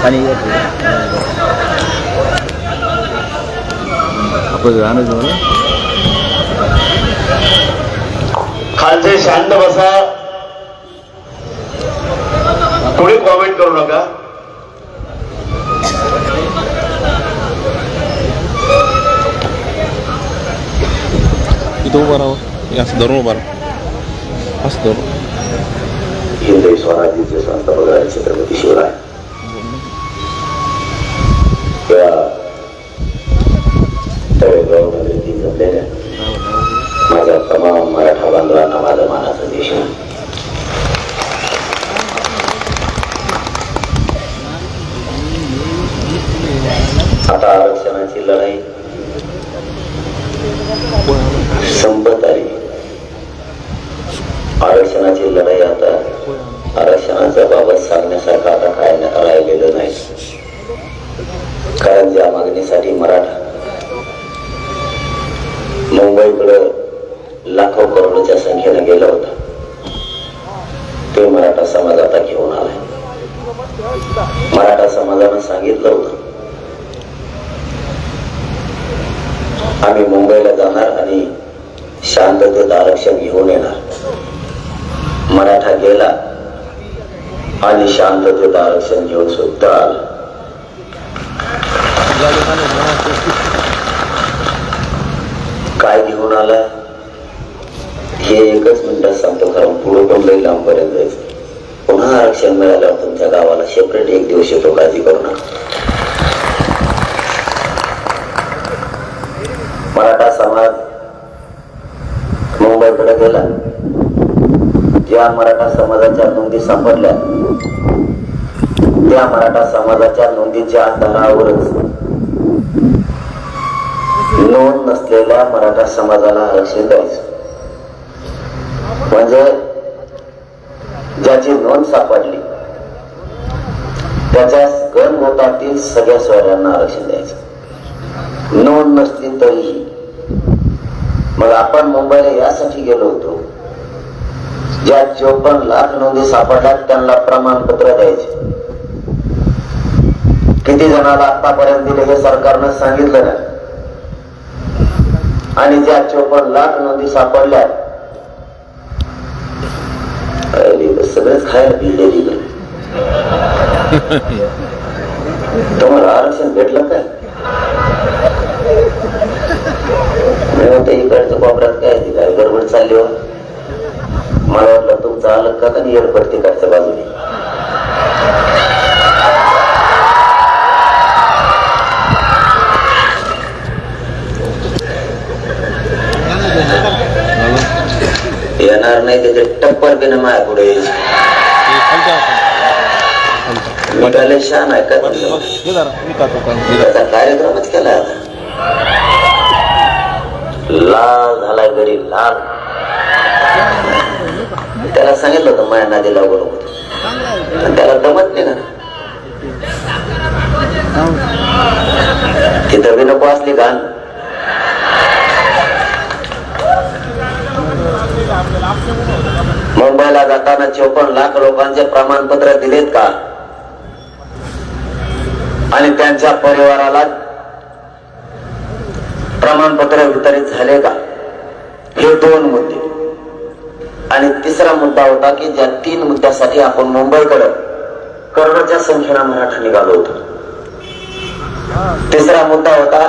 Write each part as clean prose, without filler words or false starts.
आणि आपण राहणार तुम्हाला खालचे शांत बसा, पुढे कॉमेंट करू नका. इथं उभं राहावं, असं धरून उभं राहा, असं धरून. हिंदवी स्वराज्याचे संत भगवान छत्रपती शिवराय त्या तळेगावमध्ये ती जमलेल्या माझ्या तमाम मराठा बांधवांना माझा मानाचा देश. आता आरक्षणाची लढाई संपत आली. आरक्षणाची लढाई आता आरक्षणाच्या बाबत सांगण्यासारखं आता काय राहिलेलं नाही. कारण ज्या मागणीसाठी मराठा मुंबईकडे लाखो करोडच्या संख्येने गेला होता ते मराठा समाज आता घेऊन आलाय. मराठा समाजानं सांगितलं होतं आम्ही मुंबईला जाणार आणि शांततेत आरक्षण घेऊन येणार. मराठा गेला आणि शांततेत आरक्षण घेऊन सुद्धा आला. काय घेऊन आला हे एकच मिनिटात सांगतो, कारण पुढे पण लई लांबपर्यंत जायचं. पुन्हा आरक्षण मिळाल्यावर तुमच्या गावाला सेपरेट एक दिवस येतो, काळजी करू नका. मराठा समाज मुंबईकडे गेला. ज्या मराठा समाजाच्या नोंदी सापडल्या त्या मराठा समाजाच्या नोंदीच्या आधारावरच नोंद नसलेल्या मराठा समाजाला आरक्षण द्यायचं. म्हणजे ज्याची नोंद सापडली त्याच्या गणगोतातील सगळ्या सोयऱ्यांना आरक्षण द्यायचं. नोंद नसली तरीही. मग आपण मुंबईला यासाठी गेलो होतो, ज्या 54 लाख नोंदी सापडल्यात त्यांना प्रमाणपत्र द्यायचे. किती जणाला आतापर्यंत दिले हे सरकारनं सांगितलं नाही. आणि ज्या 54 लाख नोंदी सापडल्या सगळेच खायला भिडलेली. तुम्हाला आरक्षण भेटलं काय? इकडच्या कोपऱ्यात काय गडबड चालली हो. मला वाटलं तुमचं आलं का नाही एअरपोर्ट तिकडच्या बाजूने. येणार नाही त्याचे टप्पर बिन माया पुढे मिठाले शान आहे का? त्याचा कार्यक्रमच केला. लाल झालाय गरीब लाल. त्याला सांगितलं होतं माया नादी लागू नको, त्याला दमत नाही ना. तिथं बी नको असली घाण. मुंबईला जाताना 54 लाख लोकांचे प्रमाणपत्र दिलेत का आणि त्यांच्या परिवाराला प्रमाणपत्र वितरित झाले का? हे 2 मुद्दे. आणि तिसरा मुद्दा होता की ज्या 3 मुद्द्यासाठी आपण मुंबईकडे करोडच्या संख्येने मराठा निघालो होतो. तिसरा मुद्दा होता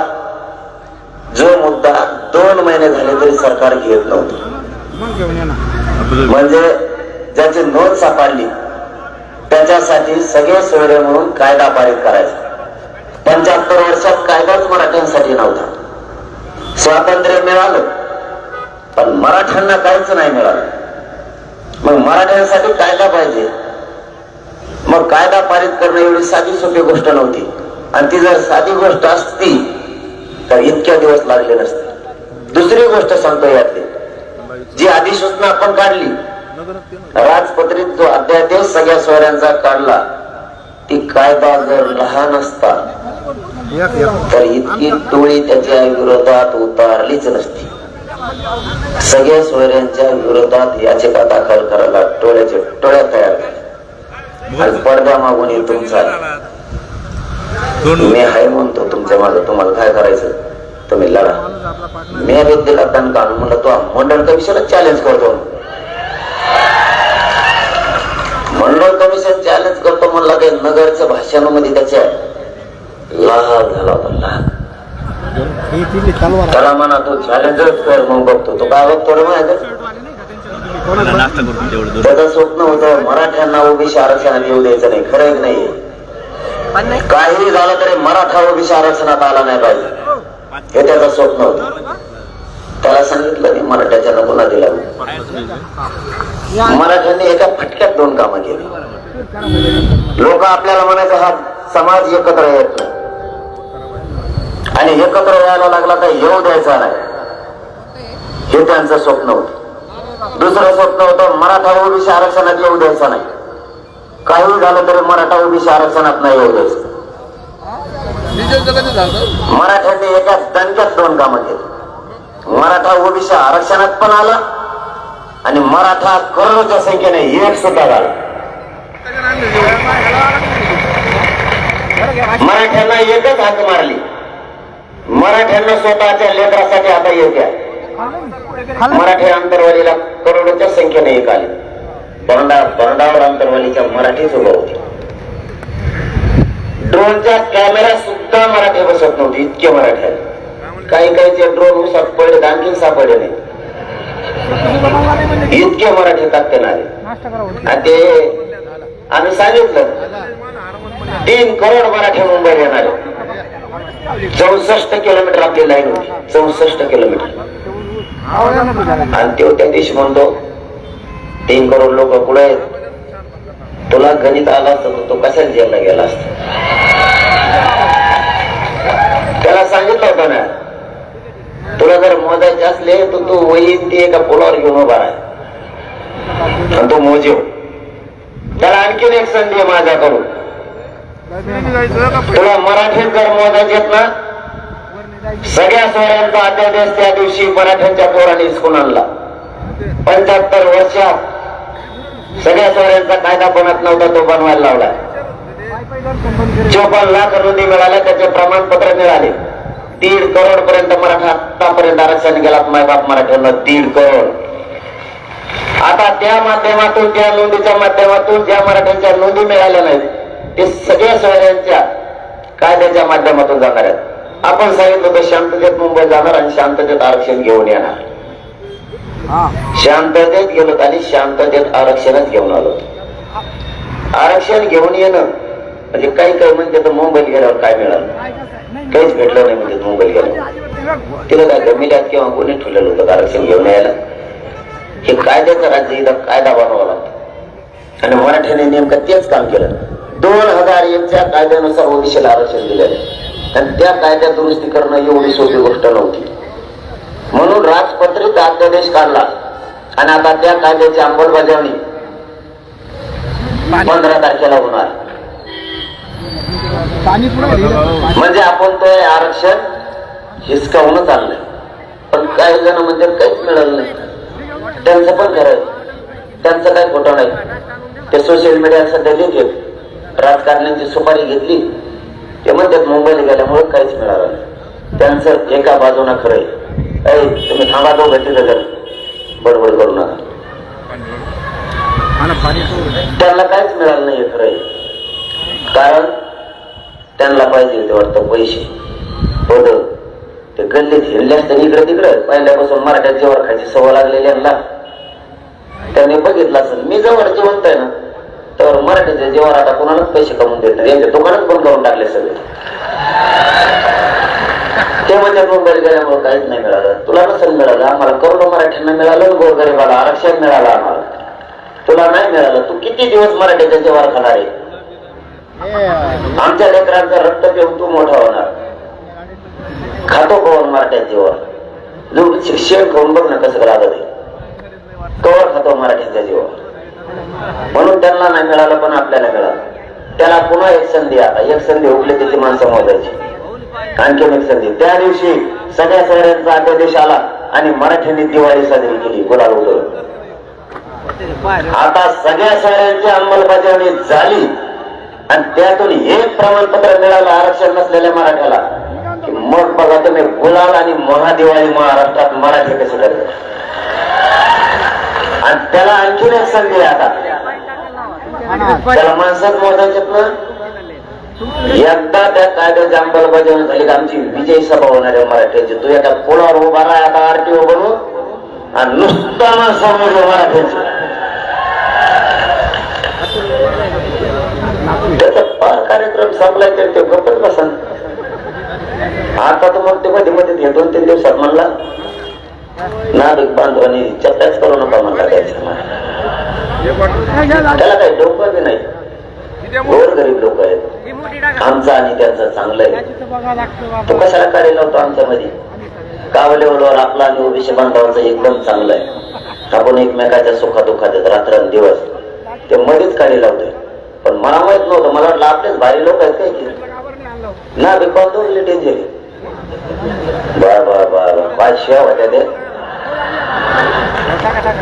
जो मुद्दा 2 महिने झाले तरी सरकार घेत नव्हतं. म्हणजे ज्याची नोंद सापडली त्याच्यासाठी सगळे सोयरे म्हणून कायदा पारित करायचा. 75 वर्षात कायदाच मराठ्यांसाठी नव्हता. स्वातंत्र्य मिळालं पण मराठ्यांना काहीच नाही मिळालं. मग मराठ्यांसाठी कायदा पाहिजे. मग कायदा पारित करणं एवढी साधी सोपी गोष्ट नव्हती. आणि ती जर साधी गोष्ट असती तर इतक्या दिवस लागले नसते. दुसरी गोष्ट सांगतो यातली, जी अधिसूचना आपण काढली राजपत्रित जो अध्यादेश सगळ्या सोयऱ्यांचा काढला, ती कायदा जर लहान असता तर इतकी टोळी त्याच्या विरोधात उतारलीच नसती. सगळ्या सोयऱ्यांच्या विरोधात याचिका दाखल करायला टोळ्याच्या टोळ्या तयार झाल्या आणि पडद्या मागून इथून झाले. मी हाय म्हणतो तुमच्या माझं, तुम्हाला काय करायचं तुम्ही लढा. मी दिला दणका म्हणलं तो मंडळ कमिशनला चॅलेंज करतो. मंडळ कमिशन चॅलेंज करतो म्हणला काही नगरच्या भाषणामध्ये त्याच्या लाल झाला होता लाल. त्याला म्हणा तू चॅलेंजच कर, मग बघतो तो काय बघतो रे माहिती. त्याचं स्वप्न होतं मराठ्यांना ओबीसी आरक्षणात येऊ द्यायचं नाही. खरं नाही, काही झालं तरी मराठा ओबीसी आरक्षणात आला नाही पाहिजे, हे त्याचं स्वप्न होतं. त्याला सांगितलं नाही मराठ्याच्या गुन्हा दिला. मराठ्यांनी एका फटक्यात 2 कामं केली. लोक आपल्याला म्हणायचं हा समाज एकत्र येत नाही आणि एकत्र यायला लागला तर येऊ द्यायचा नाही, हे त्यांचं स्वप्न होतं. दुसरं स्वप्न होतं मराठा ओबीसी आरक्षणात येऊ द्यायचं नाही. काही झालं तरी मराठा ओबीसी आरक्षणात नाही येऊ द्यायचं. मराठ्यांनी एका दणक्यात 2 कामं केली. मराठा ओबीसी आरक्षणात पण आला आणि मराठा करोडोच्या संख्येने एक सुद्धा झाला. मराठ्यांना एकच हाक मारली. मराठ्यांना स्वतःच्या लेकरासाठी आता येत्या. मराठी अंतरवालीला करोडोच्या संख्येने एक आली. बरडावर अंतरवालीच्या मराठीच उभं होती. ड्रोनच्या कॅमेरा सुद्धा मराठी बसत नव्हती, इतके मराठी आले. काही ड्रोन उसात पडले, आणखी सापडले नाही, इतके मराठी ताकदीने आले. आणि ते आम्ही सांगितलं 3 करोड मराठी मुंबईला येणार. 64 किलोमीटर आपली लाईन होती, 64 किलोमीटर. आणि तो त्या दिवशी म्हणतो 3 करोड लोक पुढे आहेत. तुला गणित आला असतं तो कशाला जेलला गेला असता. त्याला सांगितलं होतं ना तुला जर मोजायचे असले तर तू वही ती एका पुलावर घेऊन उभा आहे आणि तो मोजेव. त्याला आणखीन एक संधी आहे माझ्याकडून. तुला मराठीत जर मोजायचे ना सगळ्या सोहळ्यांचा अध्यादेश त्या दिवशी मराठ्यांच्या पोराने हिसकून आणला. 75 वर्षात सगळ्या सोहळ्यांचा कायदा बनत नव्हता, तो बनवायला लावला. 54 लाख नोंदी मिळाल्या, त्याचे प्रमाणपत्र मिळाले. 1.5 करोड पर्यंत मराठा आतापर्यंत आरक्षण गेलात मायबाप मराठ्यांना 1.5 करोड. आता त्या माध्यमातून, त्या नोंदीच्या माध्यमातून ज्या मराठ्यांच्या नोंदी मिळाल्या नाहीत ते सगळ्या सोहळ्यांच्या कायद्याच्या माध्यमातून जाणार आहेत. आपण सांगितलं होतं शांततेत मुंबई जाणार आणि शांततेत आरक्षण घेऊन येणार. शांततेत गेलो आणि शांततेत आरक्षणच घेऊन आलो. आरक्षण घेऊन येणं म्हणजे काही म्हणते तर मुंबईत गेल्यावर काय मिळालं, काहीच भेटलं नाही म्हणजे मुंबईत गेल्यावर. तिला काय गमिल्यात किंवा कोणी ठेवलेलं होतं आरक्षण घेऊन यायला. हे कायद्याचं राज्य, इथं कायदा बनवावा लागतो आणि मराठ्याने नेमकं तेच काम केलं. 2001च्या कायद्यानुसार ओबीसीला आरक्षण दिलेलं आणि त्या कायद्यात दुरुस्ती करणं एवढी सोपी गोष्ट नव्हती. म्हणून राजपत्रित अध्यादेश काढला आणि आता त्या कायद्याची अंमलबजावणी 15 तारखेला होणार. म्हणजे आपण ते आरक्षण हिसकावूनच आणलंय. पण काही जण म्हणजे काहीच मिळालं नाही. त्यांचं पण खरं आहे, त्यांचं काही खोटं नाही. ते सोशल मीडिया सध्या देतात, राजकारण्यांची सुपारी घेतली ते म्हणतात मुंबईला गेल्यामुळे काहीच मिळालं नाही. त्यांचं एका बाजूला खरं आहे. तुम्ही थांबा, तो घटी बडबड करू नका. त्यांना काहीच मिळालं नाही खरं आहे. कारण त्यांना पाहिजे ते वाटतं पैसे, पद. ते गल्लीत हिंडले असते इकडे तिकडे. पहिल्यापासून मराठ्यात जेव्हा खायची सवय लागलेली यांना, त्यांनी बघितलं असेल मी जवळ जिवंत आहे ना तर मराठीचे जेव्हा आता कोणालाच पैसे कमवून देत नाही. यांचे दुकानच बंद करून टाकले सगळे. ते म्हणजे मुंबईला गेल्यामुळे काहीच नाही मिळालं. तुला नसेल मिळालं, आम्हाला करोडो मराठ्यांना मिळालं. गोरगरीबाला आरक्षण मिळालं आम्हाला, तुला नाही मिळालं. तू किती दिवस मराठीच्या जेव्हा खाणार आहे? आमच्या लेकरांचं रक्त पिऊन तू मोठा होणार. खातो कोण मराठ्यात जेव्हा? जो शिक्षण खाऊन बघ ना कसं लागत आहे. कवर खातो मराठीच्या जेव्हा. म्हणून त्यांना नाही मिळालं पण आपल्याला मिळालं. त्याला पुन्हा एक संधी, आता एक संधी उकली त्याची माणसं मोजायची. आणखीन एक संधी. त्या दिवशी सगळ्या शहरांचा अध्यादेश आला आणि मराठ्यांनी दिवाळी साजरी केली, गुलाल उधळून. आता सगळ्या शहरांची अंमलबजावणी झाली आणि त्यातून हे प्रमाणपत्र मिळालं आरक्षण नसलेल्या मराठ्याला, की मग बघा तुम्ही गुलाल आणि महादिवाळी महाराष्ट्रात मराठी कसे करतात. आणि त्याला आणखीन एक संधी आहे आता, त्याला माणसात मोजायच्यात ना. एकदा त्या कायद्याची अंमलबजावणी झाली की आमची विजयी सभा होणार आहे मराठ्यांची. तू एका पुलावर उभा राहा आता आरटीओ बनवून आणि नुसता माणसं मराठ्यांची. त्याचा कार्यक्रम संपलाय तर ते गप्पच बसा. आता तर मग ते मध्ये मध्ये 2-3 दिवसात म्हणला नाभिक बांधवांनी चर्चाच करू नका म्हणला. त्याला काही डोकं बी नाही. गोरगरीब लोक आहेत. आमचं आणि त्यांचं चांगलं आहे. तो कशाला काढेल होतो आमच्यामध्ये. गाव लेवलवर आपला आणि ओबीसी बांधवांचं एकदम चांगलं आहे. आपण एकमेकाच्या सुखादुखात रात्रंदिवस ते मध्येच काढी लावतोय. पण मला माहित नव्हतं. मला वाटलं आपलेच भारी लोक आहेत काय की ना बी बांधवले डेंजर. बाय शिवा होत्या ते.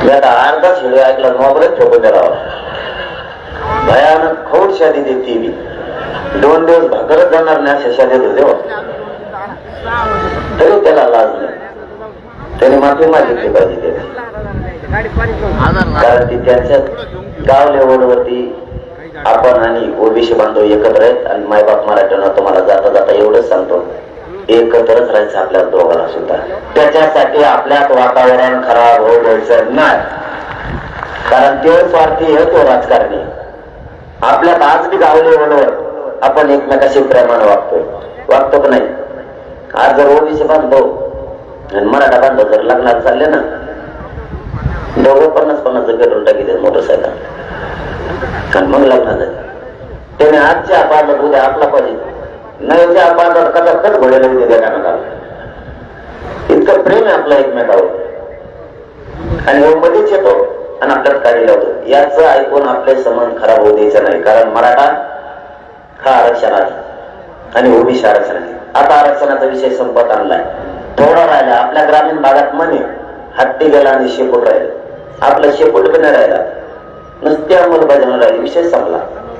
मी आता अर्धा शिडू ऐकला मोबाईल ठोकून द्यावा. भयानक खौड शादी देते मी. 2 दिवस भाकरच जाणार नाही अशा शादेत होते. तरी त्याला लाज नाही. त्याने माफी मागितली पाहिजे. कारण ती त्यांच्या गाव लेवलवरती आपण आणि ओबीसी बांधव एकत्र आहेत. आणि मायबाप मराठ्यांना तुम्हाला जाता जाता एवढंच सांगतो, एकत्रच राहायचं आपल्या दोघांना सुद्धा. त्याच्यासाठी आपल्यात वातावरण खराब होऊ द्यायचं नाही. कारण ते स्वार्थी आहे, तो राजकारणी. आपल्यात आज बी गाव लेवलवर आपण एकमेकाशी प्रेमानं वागतो का नाही. आज जर ओबीसी बांधव आणि मराठा बांधव जर लग्नात चालले ना, दोघं 50-50 पेट्रोल टाकी मोटरसायकल आणि मग लग्नात जाईल. त्याने आजच्या पाडलं उद्या आपला पाहिजे नाही. उद्या पाडलं कसा कट घोड्याला उद्या द्या का. इतकं प्रेम आहे आपलं एकमेकावर. आणि हो मध्येच येतो आणि आपल्यात काढी लावतो. याचं ऐकून आपले संबंध खराब होऊ द्यायचं नाही. कारण मराठा हा आरक्षणात आणि ओबीसी आरक्षणात. आता आरक्षणाचा विषय संपत आणलाय. थोडा राहिला. आपल्या ग्रामीण भागात म्हणे हत्ती गेला आणि शेपूट राहिलं. आपलं शेपूट बी नाही राहिला, नुसती अंमलबजावणी राहिली. विषय संपला.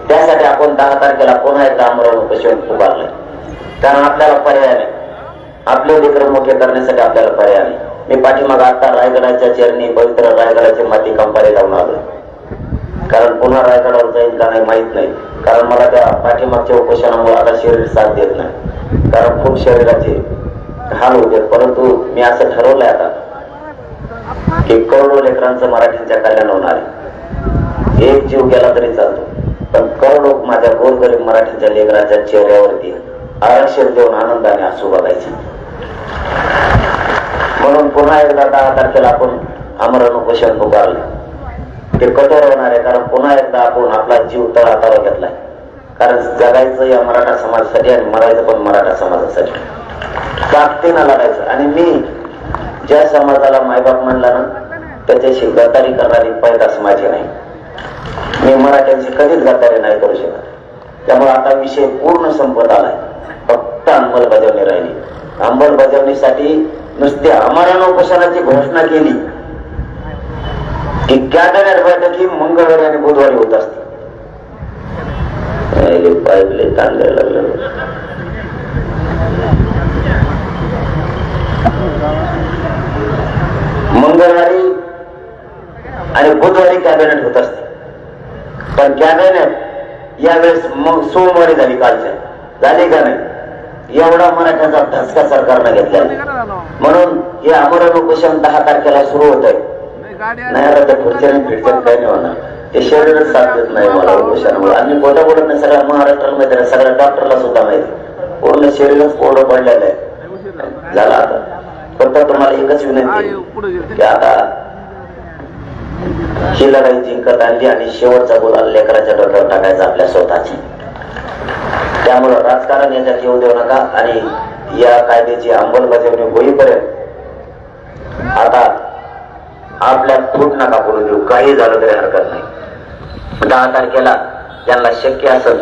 त्यासाठी आपण 10 तारखेला पुन्हा एकदा आमरण उपोषण पुकारलंय. कारण आपल्याला पर्याय नाही. आपले लेकर मोठे करण्यासाठी आपल्याला पर्याय नाही. मी पाठीमाग आता रायगडाच्या चरणी पवित्र रायगडाची माती कंपारी लावून आलो. कारण पुन्हा रायगडावर जाईल का नाही माहित नाही. कारण मला त्या पाठीमागच्या उपोषणामुळे आता शरीर साथ देत नाही. कारण खूप शरीराचे हाल होते. परंतु मी असं ठरवलंय आता की करोडो लेकरांचं मराठीच्या कल्याण होणार आहे. एक जीव गेला तरी चालतो, पण करोडो माझ्या गोरगरीब मराठीच्या लेकराच्या चेहऱ्यावरती आरक्षण देऊन आनंदाने आसू बघायचे. म्हणून पुन्हा एकदा 10 तारखेला आपण आमरण उपोषण पुकारले. ते कठोर होणार आहे. कारण पुन्हा एकदा आपण आपला जीव तळातावा घेतलाय. कारण जगायचं या मराठा समाजासाठी आणि मरायचं पण मराठा समाजासाठी. ताकदीनं लढायचं. आणि मी ज्या समाजाला मायबाप म्हणला ना, त्याच्याशी गद्दारी करणारी पैदास माझी नाही. मी मराठ्यांची कधीच गद्दारी नाही करू शकत. त्यामुळे आता विषय पूर्ण संपत आलाय. फक्त अंमलबजावणी राहिली. अंमलबजावणीसाठी नुसते आमरण उपोषणाची घोषणा केली की कॅबिनेट बैठकी मंगळवारी आणि बुधवारी होत असते. पाहिजे तांदळ लागलं. मंगळवारी आणि बुधवारी कॅबिनेट होत असते. पण कॅबिनेट यावेळेस मग सोमवारी झाली. कालच्या झाली का नाही. एवढा मराठ्याचा धसका सरकारनं घेतला. म्हणून हे आमरण उपोषण 10 तारखेला सुरू होत आहे. नाही आता ते खुर्च्याने फिरच्याने काही नाही होणार. ते शरीरच साथ देत नाही मला उपोषणामुळे. आणि कोटा बोलत नाही. सगळ्या महाराष्ट्रामध्ये सगळ्या डॉक्टरला सुद्धा माहिती. पूर्ण शरीरच कोरडं पडलेलं आहे. झाला आता फक्त तुम्हाला एकच विनंती की आता ही लढाई जिंकत आणली आणि शेवटचा गुलाल लेकराच्या डोक्यावर टाकायचा आपल्या स्वतःची. त्यामुळं राजकारण याच्यात येऊ देऊ नका. आणि या कायद्याची अंमलबजावणी होईपर्यंत आता आपल्या फूट नका पडू देऊ. काही झालं तरी हरकत नाही. 10 तारखेला ज्यांना शक्य असेल